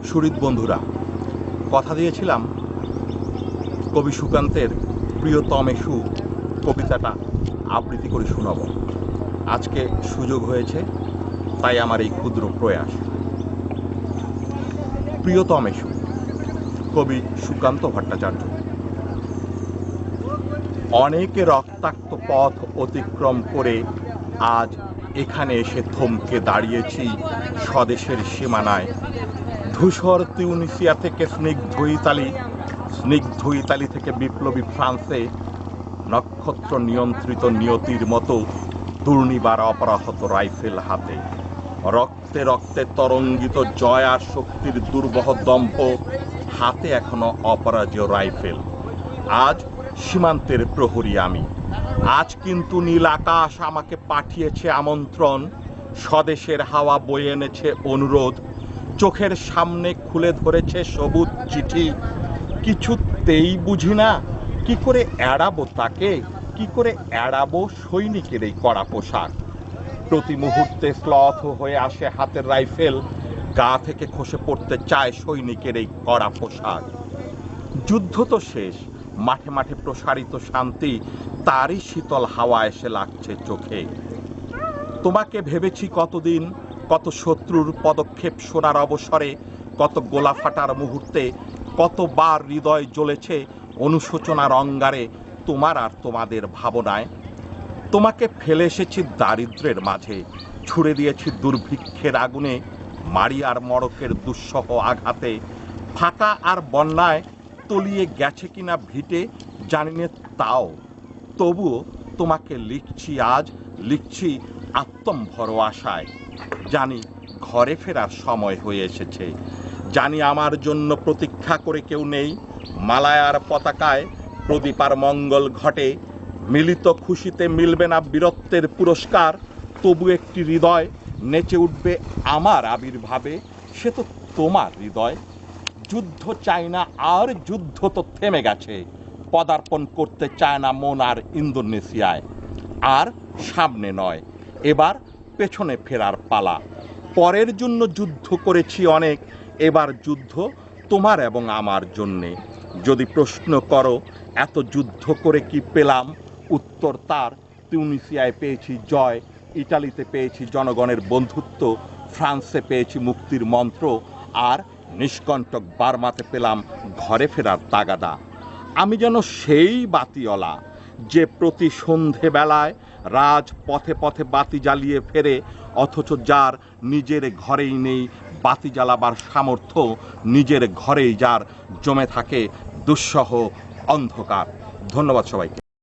সুহৃদ বন্ধুরা, কথা দিয়েছিলাম কবি সুকান্তের প্রিয়তমেষু কবিতাটা আবৃত্তি করে শোনাব। আজকে সুযোগ হয়েছে, তাই আমার এই ক্ষুদ্র প্রয়াস। প্রিয়তমেষু, কবি সুকান্ত ভট্টাচার্য। অনেকে রক্তাক্ত পথ অতিক্রম করে আজ এখানে এসে থমকে দাঁড়িয়েছি স্বদেশের সীমানায়। ধূসর তিউনিসিয়া থেকে স্নিগ্ধ ইতালি থেকে বিপ্লবী ফ্রান্সে, নক্ষত্র নিয়ন্ত্রিত নিয়তির মতো দুর্নিবার অপরাহত রাইফেল হাতে। রক্তে রক্তে তরঙ্গিত জয় আর শক্তির দুর্বহ দম্প হাতে, এখনো অপরাজেয় রাইফেল। আজ সীমান্তের প্রহরী আমি। আজ কিন্তু নীল আকাশ আমাকে পাঠিয়েছে আমন্ত্রণ, স্বদেশের হাওয়া বয়ে এনেছে অনুরোধ, চোখের সামনে খুলে ধরেছে সবুজ চিঠি। কিছুতেই বুঝি না কি করে এড়াবো তাকে, কি করে এড়াবো সৈনিকের এই কড়া পোশাক। প্রতি মুহূর্তে শ্লথ হয়ে আসে হাতের রাইফেল, গা থেকে খসে পড়তে চায় সৈনিকের এই কড়া পোশাক। যুদ্ধ তো শেষ, মাঠে মাঠে প্রসারিত শান্তি, তারই শীতল হাওয়া এসে লাগছে চোখে। তোমাকে ভেবেছি কতদিন, কত শত্রুর পদক্ষেপ শোনার অবসরে, কত গোলা ফাটার মুহূর্তে, কতবার হৃদয় জ্বলেছে অনুশোচনার অঙ্গারে তোমার আর তোমাদের ভাবনায়। তোমাকে ফেলে এসেছি দারিদ্র্যের মাঝে, ছুড়ে দিয়েছি দুর্ভিক্ষের আগুনে, মারিয়ার মড়কের দুঃসহ আঘাতে। ফাঁকা আর বন্যায় তলিয়ে গেছে কিনা ভিটে জানি না, তাও তবুও তোমাকে লিখছি, আজ লিখছি আত্মম্ভর আশায়। জানি ঘরে ফেরার সময় হয়ে এসেছে, জানি আমার জন্য প্রতীক্ষা করে কেউ নেই। মালায়ার পতাকায় প্রদীপ আর মঙ্গল ঘটে, মিলিত খুশিতে মিলবে না বীরত্বের পুরস্কার, তবু একটি হৃদয় নেচে উঠবে আমার আবির্ভাবে, সে তো তোমার হৃদয়। যুদ্ধ চাই না আর, যুদ্ধ তো থেমে গেছে, পদার্পণ করতে চায় না মন আর ইন্দোনেশিয়ায়। আর সামনে নয়, এবার পেছনে ফেরার পালা। পরের জন্য যুদ্ধ করেছি অনেক, এবার যুদ্ধ তোমার এবং আমার জন্যে। যদি প্রশ্ন করো এত যুদ্ধ করে কি পেলাম, উত্তর তার তিউনিসিয়ায় পেয়েছি জয়, ইটালিতে পেয়েছি জনগণের বন্ধুত্ব, ফ্রান্সে পেয়েছি মুক্তির মন্ত্র, আর নিষ্কণ্টক বার্মাতে পেলাম ঘরে ফেরার তাগাদা। আমি যেন সেই বাতিওয়ালা যে প্রতি সন্ধেবেলায় রাজ পথে পথে বাতি জ্বালিয়ে ফেরে, অথচ যার নিজের ঘরেই নেই বাতি জ্বালাবার সামর্থ্য, নিজের ঘরেই যার জমে থাকে দুঃসহ অন্ধকার। ধন্যবাদ সবাইকে।